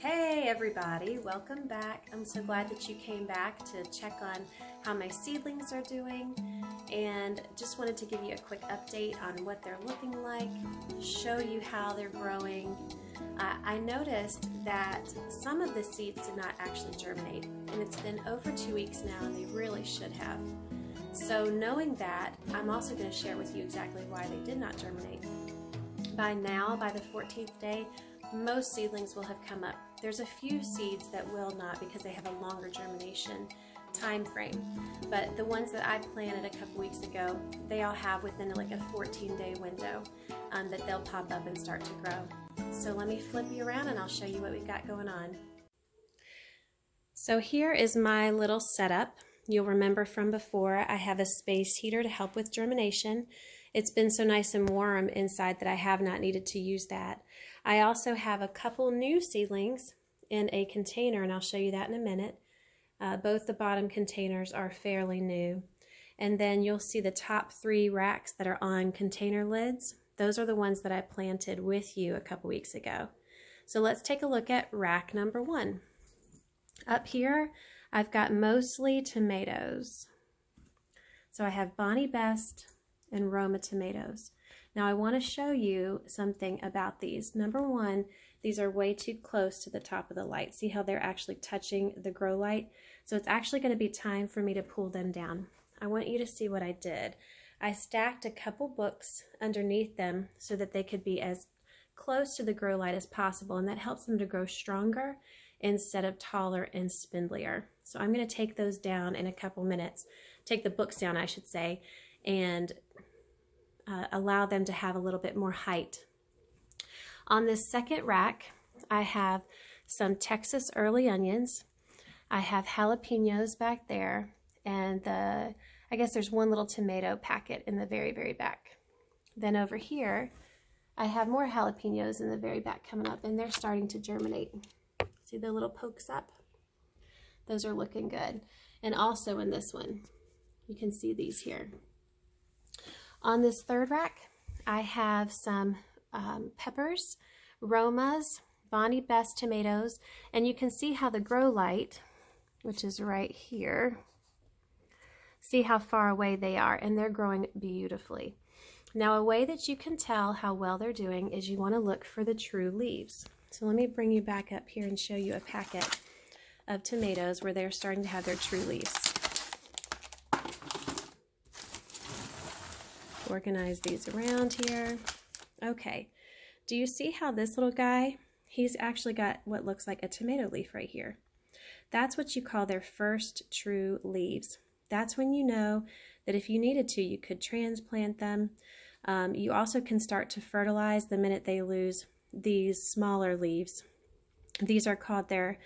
Hey everybody, welcome back. I'm so glad that you came back to check on how my seedlings are doing, and just wanted to give you a quick update on what they're looking like, show you how they're growing. I noticed that some of the seeds did not actually germinate, and it's been over 2 weeks now and they really should have. So knowing that, I'm also going to share with you exactly why they did not germinate. By now, by the 14th day, most seedlings will have come up. There's a few seeds that will not because they have a longer germination time frame, but the ones that I planted a couple weeks ago, they all have within like a 14-day window that they'll pop up and start to grow. So let me flip you around and I'll show you what we've got going on. So here is my little setup. You'll remember from before, I have a space heater to help with germination. It's been so nice and warm inside that I have not needed to use that. I also have a couple new seedlings in a container, and I'll show you that in a minute. Both the bottom containers are fairly new. And then you'll see the top 3 racks that are on container lids. Those are the ones that I planted with you a couple weeks ago. So let's take a look at rack number 1. Up here, I've got mostly tomatoes. So I have Bonnie Best and Roma tomatoes. Now I want to show you something about these. Number 1, these are way too close to the top of the light. See how they're actually touching the grow light? So it's actually going to be time for me to pull them down. I want you to see what I did. I stacked a couple books underneath them so that they could be as close to the grow light as possible, and that helps them to grow stronger instead of taller and spindlier. So I'm going to take those down in a couple minutes, take the books down I should say, and allow them to have a little bit more height. On this second rack, I have some Texas early onions. I have jalapenos back there, and I guess there's one little tomato packet in the very, very back. Then over here, I have more jalapenos in the very back coming up, and they're starting to germinate. See the little pokes up? Those are looking good. And also in this one, you can see these here. On this third rack, I have some peppers, Romas, Bonnie Best tomatoes, and you can see how the grow light, which is right here, see how far away they are, and they're growing beautifully. Now, a way that you can tell how well they're doing is you want to look for the true leaves. So let me bring you back up here and show you a packet of tomatoes where they're starting to have their true leaves. Organize these around here. Okay, do you see how this little guy, he's actually got what looks like a tomato leaf right here. That's what you call their first true leaves. That's when you know that if you needed to, you could transplant them. You also can start to fertilize the minute they lose these smaller leaves. These are called their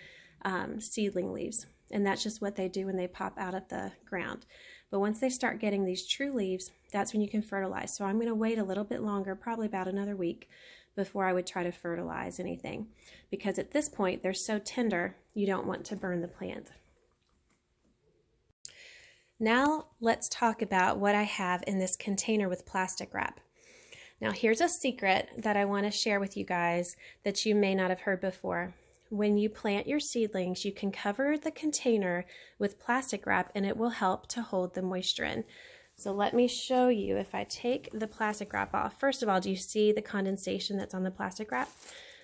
seedling leaves, and that's just what they do when they pop out of the ground. But once they start getting these true leaves, that's when you can fertilize. So I'm going to wait a little bit longer, probably about another week, before I would try to fertilize anything, because at this point they're so tender you don't want to burn the plant. Now let's talk about what I have in this container with plastic wrap. Now here's a secret that I want to share with you guys that you may not have heard before. When you plant your seedlings, you can cover the container with plastic wrap and it will help to hold the moisture in. So let me show you. If I take the plastic wrap off, first of all, do you see the condensation that's on the plastic wrap?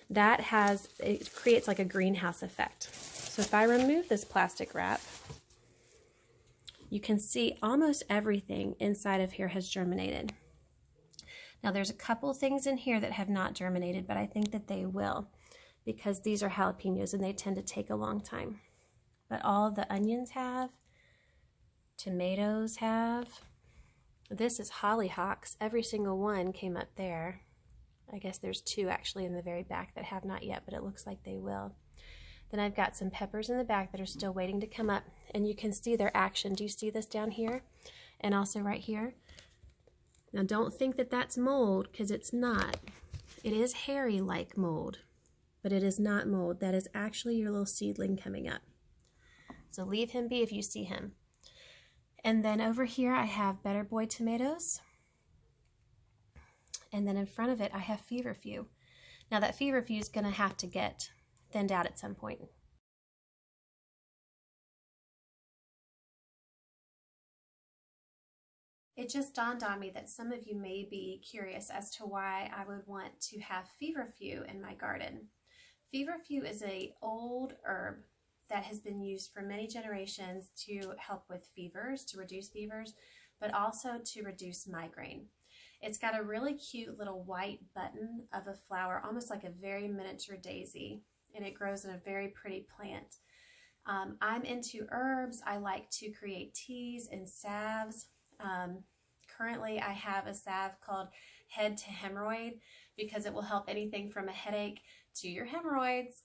It creates like a greenhouse effect. So if I remove this plastic wrap, you can see almost everything inside of here has germinated. Now there's a couple things in here that have not germinated, but I think that they will, because these are jalapenos and they tend to take a long time. But all of the onions have, tomatoes have. This is hollyhocks. Every single one came up there. I guess there's 2 actually in the very back that have not yet, but it looks like they will. Then I've got some peppers in the back that are still waiting to come up, and you can see their action. Do you see this down here? And also right here? Now don't think that that's mold, because it's not. It is hairy like mold, but it is not mold. That is actually your little seedling coming up. So leave him be if you see him. And then over here I have Better Boy tomatoes. And then in front of it I have Feverfew. Now that Feverfew is going to have to get thinned out at some point. It just dawned on me that some of you may be curious as to why I would want to have feverfew in my garden. Feverfew is an old herb that has been used for many generations to help with fevers, to reduce fevers, but also to reduce migraine. It's got a really cute little white button of a flower, almost like a very miniature daisy, and it grows in a very pretty plant. I'm into herbs. I like to create teas and salves. Currently, I have a salve called Head to Hemorrhoid because it will help anything from a headache to your hemorrhoids.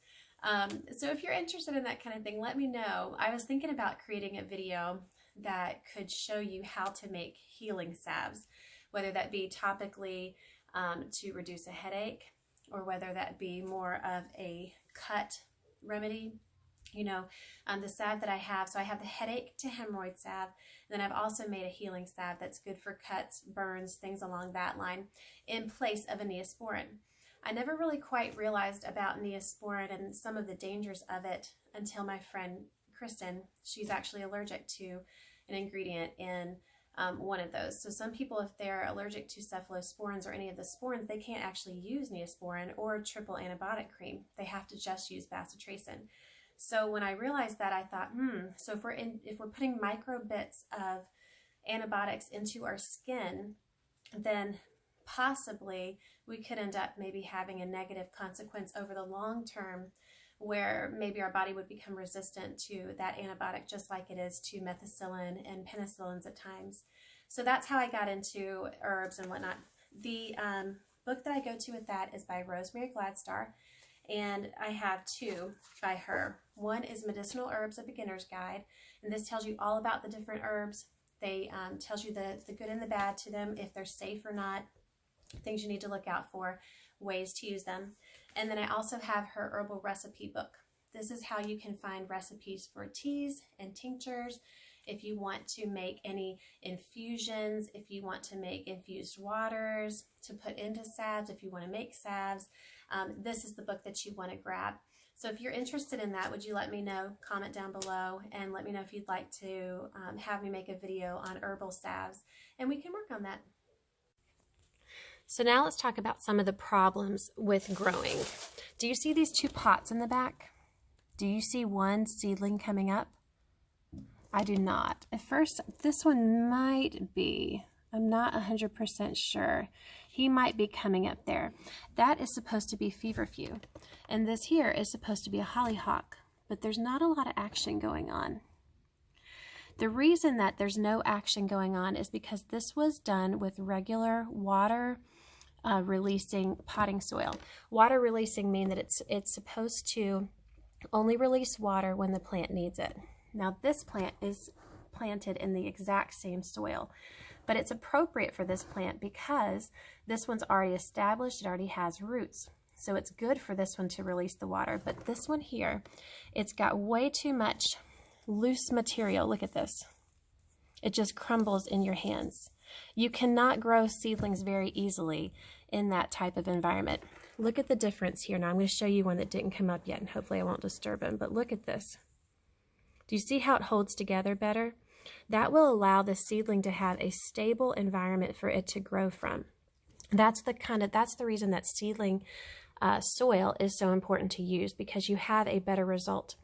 So if you're interested in that kind of thing, let me know. I was thinking about creating a video that could show you how to make healing salves, whether that be topically to reduce a headache, or whether that be more of a cut remedy. You know, the salve that I have, so I have the headache to hemorrhoid salve, then I've also made a healing salve that's good for cuts, burns, things along that line, in place of a Neosporin. I never really quite realized about Neosporin and some of the dangers of it until my friend Kristen, she's actually allergic to an ingredient in one of those. So some people, if they're allergic to cephalosporins or any of the sporins, they can't actually use Neosporin or triple antibiotic cream. They have to just use bacitracin. So when I realized that, I thought, so if we're putting micro bits of antibiotics into our skin, then possibly we could end up maybe having a negative consequence over the long term, where maybe our body would become resistant to that antibiotic, just like it is to methicillin and penicillins at times. So that's how I got into herbs and whatnot. The book that I go to with that is by Rosemary Gladstar, and I have two by her. One is Medicinal Herbs, a Beginner's Guide, and this tells you all about the different herbs. They tells you the good and the bad to them, if they're safe or not, things you need to look out for, ways to use them. And then I also have her herbal recipe book. This is how you can find recipes for teas and tinctures. If you want to make any infusions, if you want to make infused waters to put into salves, if you want to make salves, this is the book that you want to grab. So if you're interested in that, would you let me know? Comment down below and let me know if you'd like to have me make a video on herbal salves, and we can work on that. So now let's talk about some of the problems with growing. Do you see these two pots in the back? Do you see one seedling coming up? I do not. At first, this one might be. I'm not 100% sure. He might be coming up there. That is supposed to be Feverfew. And this here is supposed to be a hollyhock, but there's not a lot of action going on. The reason that there's no action going on is because this was done with regular water releasing potting soil. Water releasing means that it's supposed to only release water when the plant needs it. Now this plant is planted in the exact same soil, but it's appropriate for this plant because this one's already established, it already has roots. So it's good for this one to release the water, but this one here, it's got way too much loose material. Look at this. It just crumbles in your hands. You cannot grow seedlings very easily in that type of environment. Look at the difference here. Now I'm going to show you one that didn't come up yet, and hopefully I won't disturb him, but look at this. Do you see how it holds together better? That will allow the seedling to have a stable environment for it to grow from. That's the reason that seedling soil is so important to use, because you have a better result.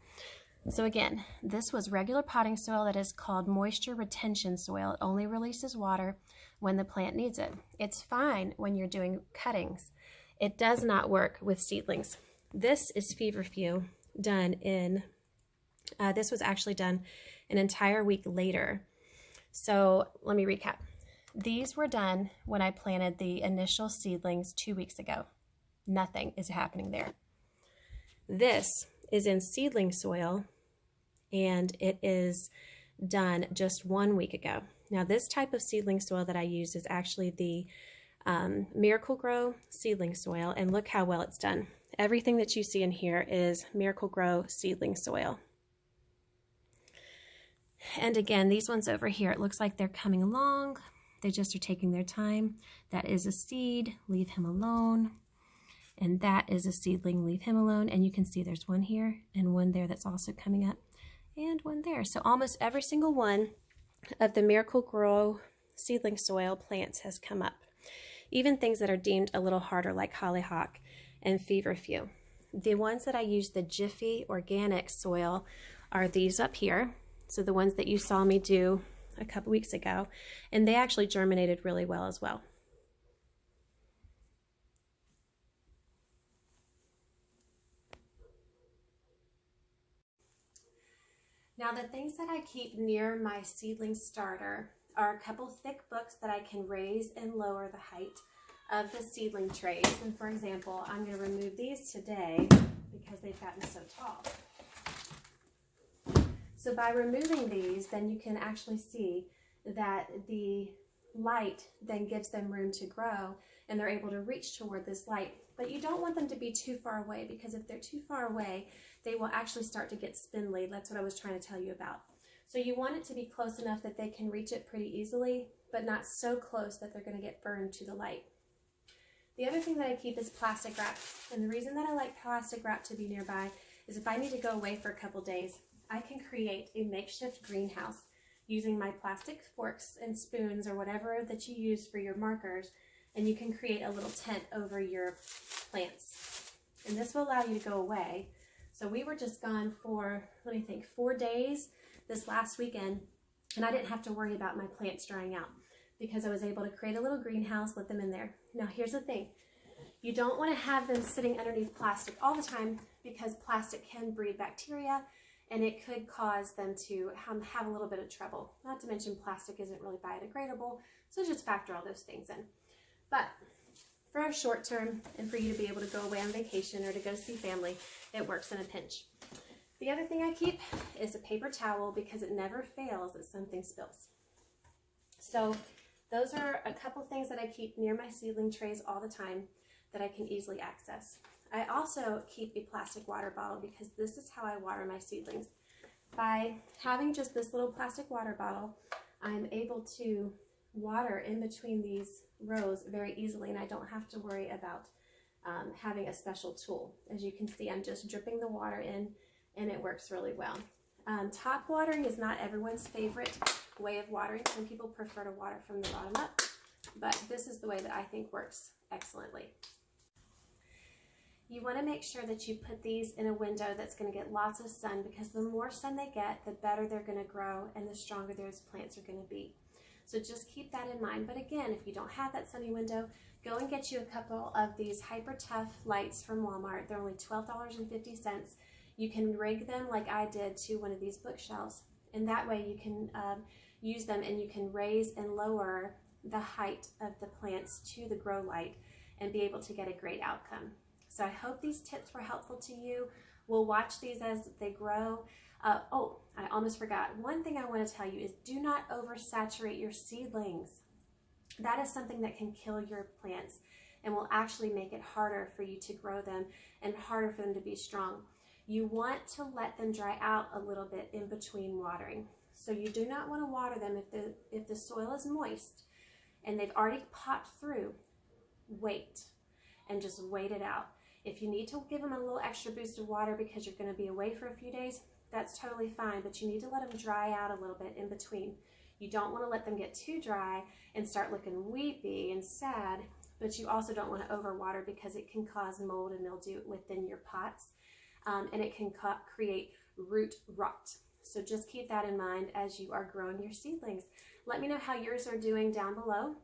So again, this was regular potting soil that is called moisture retention soil. It only releases water when the plant needs it. It's fine when you're doing cuttings. It does not work with seedlings. This is Feverfew done in, this was actually done an entire week later. So let me recap. These were done when I planted the initial seedlings 2 weeks ago. Nothing is happening there. This is in seedling soil, and it is done just 1 week ago. Now this type of seedling soil that I use is actually the Miracle Grow seedling soil, and look how well it's done. Everything that you see in here is Miracle Grow seedling soil. And again, these ones over here, it looks like they're coming along. They just are taking their time. That is a seed. Leave him alone. and that is a seedling. Leave him alone. And you can see there's one here and one there that's also coming up, and one there. So almost every single one of the Miracle-Gro seedling soil plants has come up. Even things that are deemed a little harder like hollyhock and feverfew. The ones that I use the Jiffy organic soil are these up here. So the ones that you saw me do a couple weeks ago, and they actually germinated really well as well. Now the things that I keep near my seedling starter are a couple thick books that I can raise and lower the height of the seedling trays. And for example, I'm going to remove these today because they've gotten so tall. So by removing these, then you can actually see that the light then gives them room to grow, and they're able to reach toward this light. But you don't want them to be too far away, because if they're too far away, they will actually start to get spindly. That's what I was trying to tell you about. So you want it to be close enough that they can reach it pretty easily, but not so close that they're going to get burned to the light. The other thing that I keep is plastic wrap. And the reason that I like plastic wrap to be nearby is if I need to go away for a couple days, I can create a makeshift greenhouse using my plastic forks and spoons or whatever that you use for your markers, and you can create a little tent over your plants. And this will allow you to go away. So we were just gone for, let me think, 4 days this last weekend, and I didn't have to worry about my plants drying out because I was able to create a little greenhouse, let them in there. Now here's the thing. You don't want to have them sitting underneath plastic all the time, because plastic can breed bacteria and it could cause them to have a little bit of trouble. Not to mention plastic isn't really biodegradable, so just factor all those things in. But for a short term and for you to be able to go away on vacation or to go see family, it works in a pinch. The other thing I keep is a paper towel, because it never fails that something spills. So those are a couple things that I keep near my seedling trays all the time that I can easily access. I also keep a plastic water bottle, because this is how I water my seedlings. By having just this little plastic water bottle, I'm able to water in between these rows very easily, and I don't have to worry about having a special tool. As you can see, I'm just dripping the water in, and it works really well. Top watering is not everyone's favorite way of watering. Some people prefer to water from the bottom up, but this is the way that I think works excellently. You want to make sure that you put these in a window that's going to get lots of sun, because the more sun they get, the better they're going to grow and the stronger those plants are going to be. So just keep that in mind. But again, if you don't have that sunny window, go and get you a couple of these Hyper Tough lights from Walmart. They're only $12.50. You can rig them like I did to one of these bookshelves, and that way you can use them, and you can raise and lower the height of the plants to the grow light and be able to get a great outcome. So I hope these tips were helpful to you. We'll watch these as they grow. Oh, I almost forgot. One thing I want to tell you is do not oversaturate your seedlings. That is something that can kill your plants and will actually make it harder for you to grow them and harder for them to be strong. You want to let them dry out a little bit in between watering. So you do not want to water them if the soil is moist and they've already popped through. Wait, and just wait it out. If you need to give them a little extra boost of water because you're going to be away for a few days, that's totally fine, but you need to let them dry out a little bit in between. You don't want to let them get too dry and start looking weepy and sad, but you also don't want to overwater, because it can cause mold and mildew within your pots, and it can create root rot. So just keep that in mind as you are growing your seedlings. Let me know how yours are doing down below.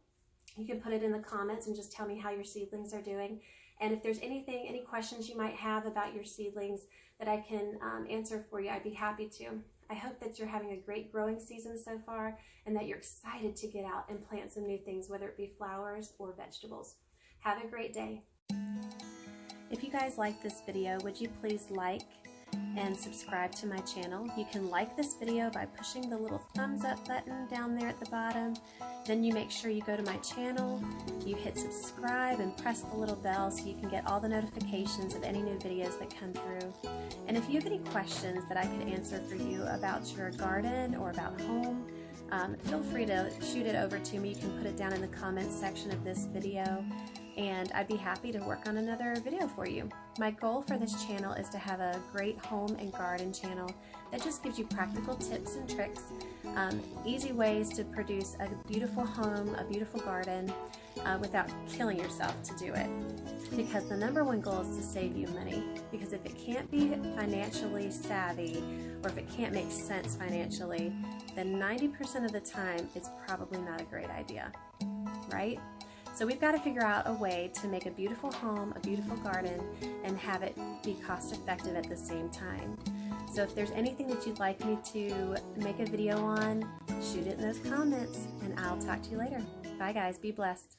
You can put it in the comments and just tell me how your seedlings are doing. And if there's any questions you might have about your seedlings that I can answer for you, I'd be happy to. I hope that you're having a great growing season so far, and that you're excited to get out and plant some new things, whether it be flowers or vegetables. Have a great day. If you guys like this video, would you please like and subscribe to my channel? You can like this video by pushing the little thumbs up button down there at the bottom. Then you make sure you go to my channel, you hit subscribe and press the little bell so you can get all the notifications of any new videos that come through. And if you have any questions that I could answer for you about your garden or about home, feel free to shoot it over to me. You can put it down in the comments section of this video. and I'd be happy to work on another video for you. My goal for this channel is to have a great home and garden channel that just gives you practical tips and tricks, easy ways to produce a beautiful home, a beautiful garden, without killing yourself to do it. Because the number one goal is to save you money. Because if it can't be financially savvy, or if it can't make sense financially, then 90% of the time it's probably not a great idea, right? So we've got to figure out a way to make a beautiful home, a beautiful garden, and have it be cost effective at the same time. So if there's anything that you'd like me to make a video on, shoot it in those comments, and I'll talk to you later. Bye guys, be blessed.